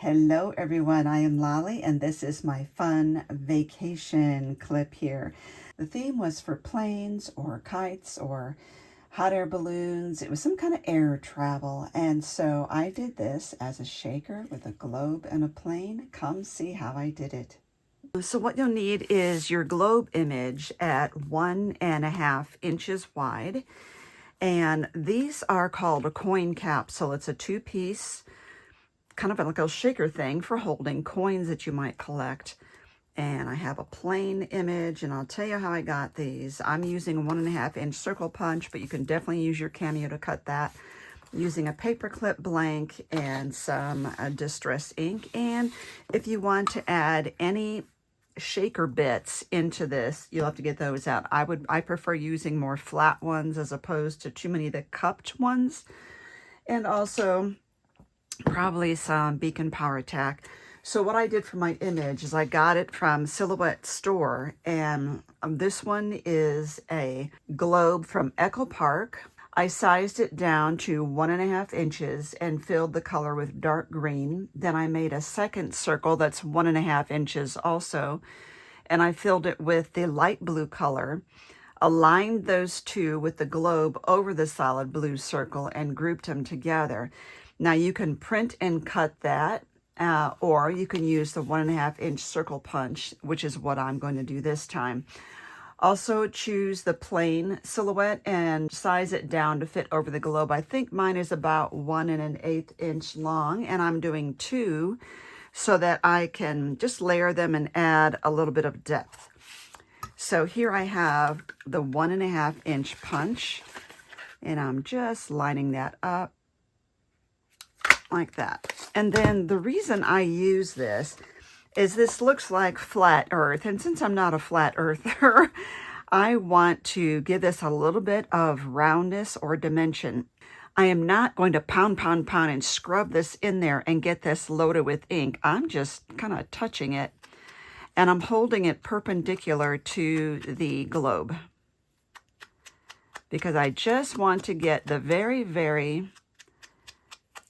Hello everyone, I am Lolly and this is my fun vacation clip here. The theme was for planes or kites or hot air balloons. It was some kind of air travel, and so I did this as a shaker with a globe and a plane. Come see how I did it. So what you'll need is your globe image at 1.5 inches wide, and these are called a coin capsule. It's a two-piece kind of like a shaker thing for holding coins that you might collect. And I have a plain image, and I'll tell you how I got these. I'm using a 1.5 inch circle punch, but you can definitely use your Cameo to cut that. Using a paper clip blank and some distress ink. And if you want to add any shaker bits into this, you'll have to get those out. I prefer using more flat ones as opposed to too many of the cupped ones. And also probably some beacon power tack. So what I did for my image is I got it from Silhouette Store, and this one is a globe from Echo Park. I sized it down to 1.5 inches and filled the color with dark green. Then I made a second circle that's 1.5 inches also, and I filled it with the light blue color, aligned those two with the globe over the solid blue circle, and grouped them together. Now you can print and cut that, or you can use the 1.5 inch circle punch, which is what I'm going to do this time. Also choose the plain silhouette and size it down to fit over the globe. I think mine is about 1.1/8 inch long, and I'm doing 2 so that I can just layer them and add a little bit of depth. So here I have the 1.5 inch punch, and I'm just lining that up like that. And then the reason I use this is this looks like flat earth, and since I'm not a flat earther, I want to give this a little bit of roundness or dimension. I am not going to pound and scrub this in there and get this loaded with ink. I'm just kind of touching it, and I'm holding it perpendicular to the globe because I just want to get the very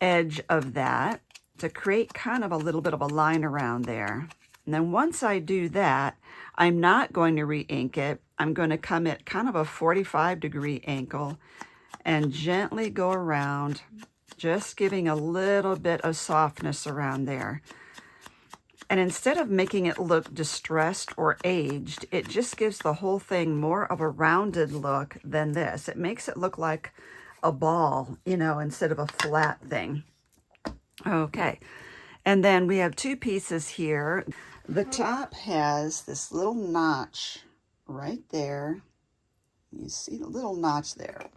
edge of that to create kind of a little bit of a line around there. And then once I do that, I'm not going to re-ink it. I'm going to come at kind of a 45-degree angle and gently go around, just giving a little bit of softness around there. And instead of making it look distressed or aged, it just gives the whole thing more of a rounded look than this. It makes it look like a ball, you know, instead of a flat thing. Okay, and then we have 2 pieces here. The top has this little notch right there. You see the little notch there.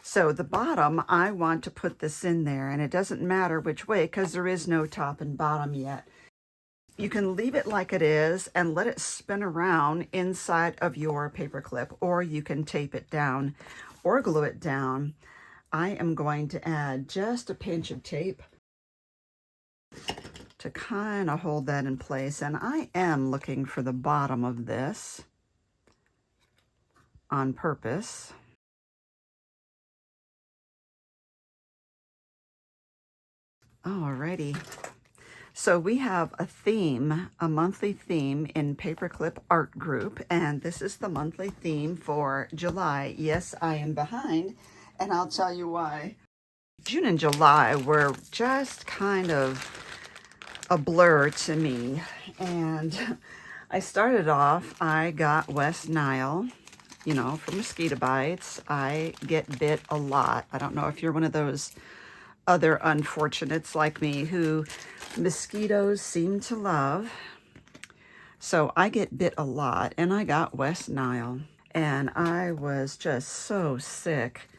So the bottom, I want to put this in there, and it doesn't matter which way because there is no top and bottom yet. You can leave it like it is and let it spin around inside of your paper clip, or you can tape it down or glue it down. I am going to add just a pinch of tape to kind of hold that in place, and I am looking for the bottom of this on purpose. Alrighty. So we have a theme, a monthly theme in Paperclip Art Group, and this is the monthly theme for July. Yes, I am behind, and I'll tell you why. June and July were just kind of a blur to me, and I started off, I got West Nile, you know, for mosquito bites. I get bit a lot. I don't know if you're one of those other unfortunates like me who mosquitoes seem to love. So I get bit a lot, and I got West Nile, and I was just so sick.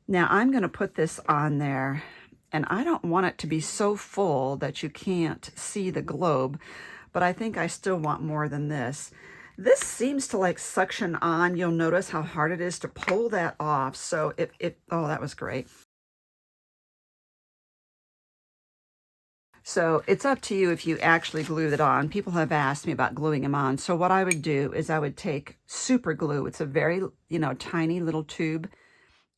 Now I'm going to put this on there, and I don't want it to be so full that you can't see the globe, but I think I still want more than this. This seems to like suction on. You'll notice how hard it is to pull that off. So oh, that was great. So it's up to you if you actually glue it on. People have asked me about gluing them on. So what I would do is I would take super glue. It's a very, you know, tiny little tube,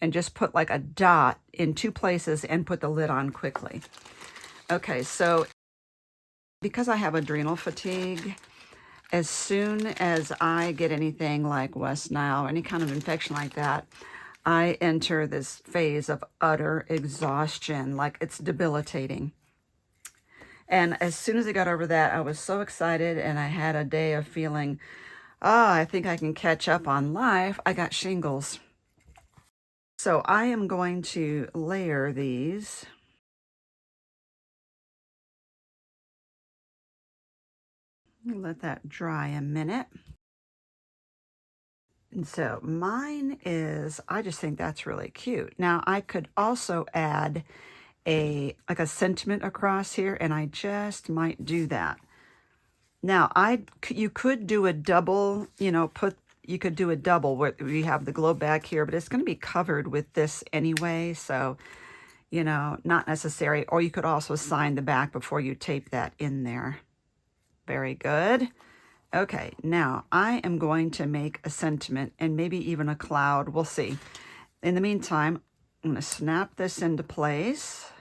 and just put like a dot in 2 places and put the lid on quickly. Okay, so because I have adrenal fatigue, as soon as I get anything like West Nile, any kind of infection like that, I enter this phase of utter exhaustion, like it's debilitating. And as soon as I got over that, I was so excited and I had a day of feeling, oh, I think I can catch up on life. I got shingles. So I am going to layer these. Let that dry a minute. And so mine is, I just think that's really cute. Now I could also add like a sentiment across here, and I just might do that. Now you could do a double, you could do a double where we have the globe back here, but it's going to be covered with this anyway, so not necessary. Or you could also sign the back before you tape that in there. Very good. Okay, now I am going to make a sentiment and maybe even a cloud. We'll see. In the meantime, I'm going to snap this into place.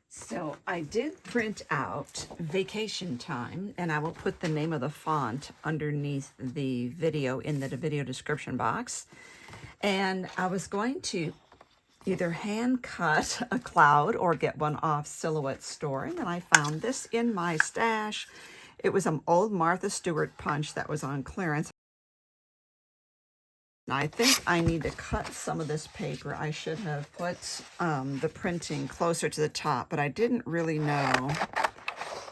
So I did print out Vacation Time, and I will put the name of the font underneath the video in the video description box. And I was going to either hand cut a cloud or get one off Silhouette Store. And then I found this in my stash. It was an old Martha Stewart punch that was on clearance. Now I think I need to cut some of this paper. I should have put the printing closer to the top, but I didn't really know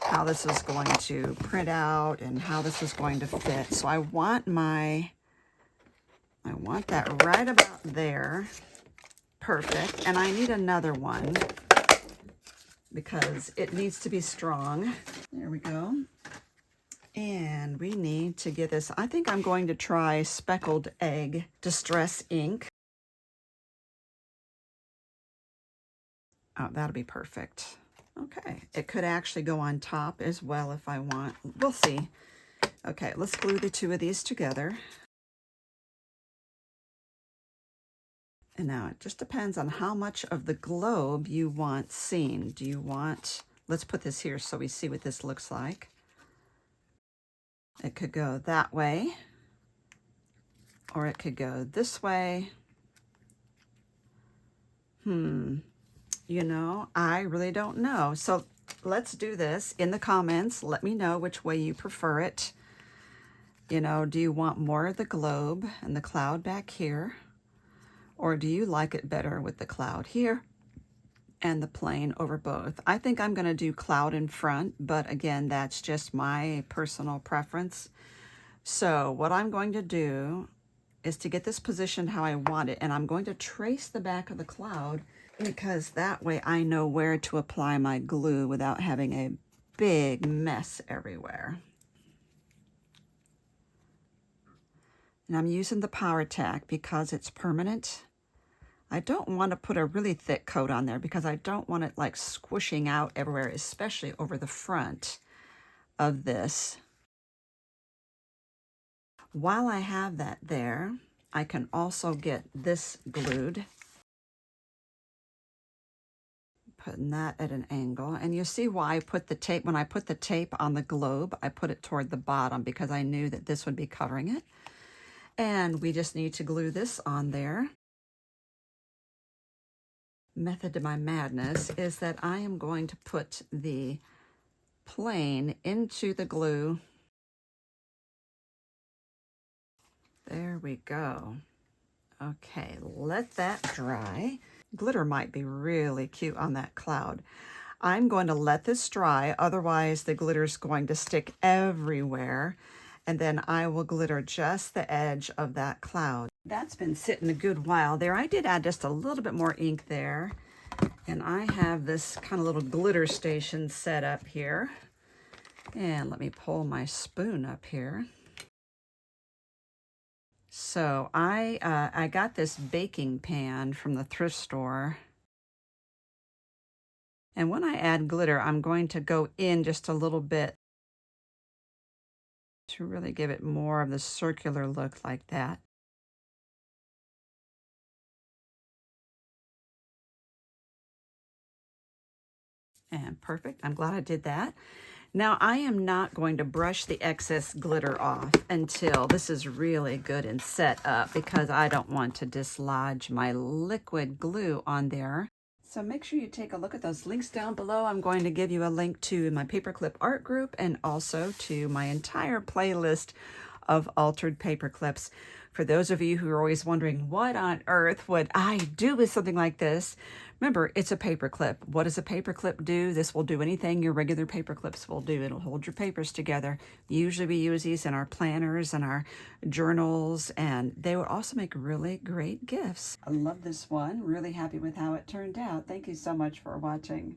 how this is going to print out and how this is going to fit. So I want that right about there. Perfect. And I need another one because it needs to be strong. There we go. And we need to get this. I think I'm going to try Speckled Egg Distress ink. Oh, that'll be perfect. Okay, it could actually go on top as well if I want. We'll see. Okay, let's glue the two of these together. And now it just depends on how much of the globe you want seen. Do you want, let's put this here so we see what this looks like. It could go that way, or it could go this way. I really don't know. So let's do this in the comments. Let me know which way you prefer it. Do you want more of the globe and the cloud back here? Or do you like it better with the cloud here and the plane over both? I think I'm going to do cloud in front, but again, that's just my personal preference. So what I'm going to do is to get this positioned how I want it, and I'm going to trace the back of the cloud because that way I know where to apply my glue without having a big mess everywhere. And I'm using the Power Tack because it's permanent. I don't want to put a really thick coat on there because I don't want it like squishing out everywhere, especially over the front of this. While I have that there, I can also get this glued. Putting that at an angle. And you see why I put the tape, when I put the tape on the globe, I put it toward the bottom because I knew that this would be covering it. And we just need to glue this on there. Method to my madness is that I am going to put the plane into the glue. There we go. Okay, let that dry. Glitter might be really cute on that cloud. I'm going to let this dry, otherwise the glitter is going to stick everywhere, and then I will glitter just the edge of that cloud. That's been sitting a good while there. I did add just a little bit more ink there, and I have this kind of little glitter station set up here. And let me pull my spoon up here. So I got this baking pan from the thrift store. And when I add glitter, I'm going to go in just a little bit to really give it more of the circular look like that. And perfect. I'm glad I did that. Now I am not going to brush the excess glitter off until this is really good and set up because I don't want to dislodge my liquid glue on there. So make sure you take a look at those links down below. I'm going to give you a link to my paperclip art group and also to my entire playlist of altered paper clips. For those of you who are always wondering, what on earth would I do with something like this? Remember, it's a paper clip. What does a paper clip do? This will do anything your regular paper clips will do. It'll hold your papers together. Usually we use these in our planners and our journals, and they will also make really great gifts. I love this one. Really happy with how it turned out. Thank you so much for watching.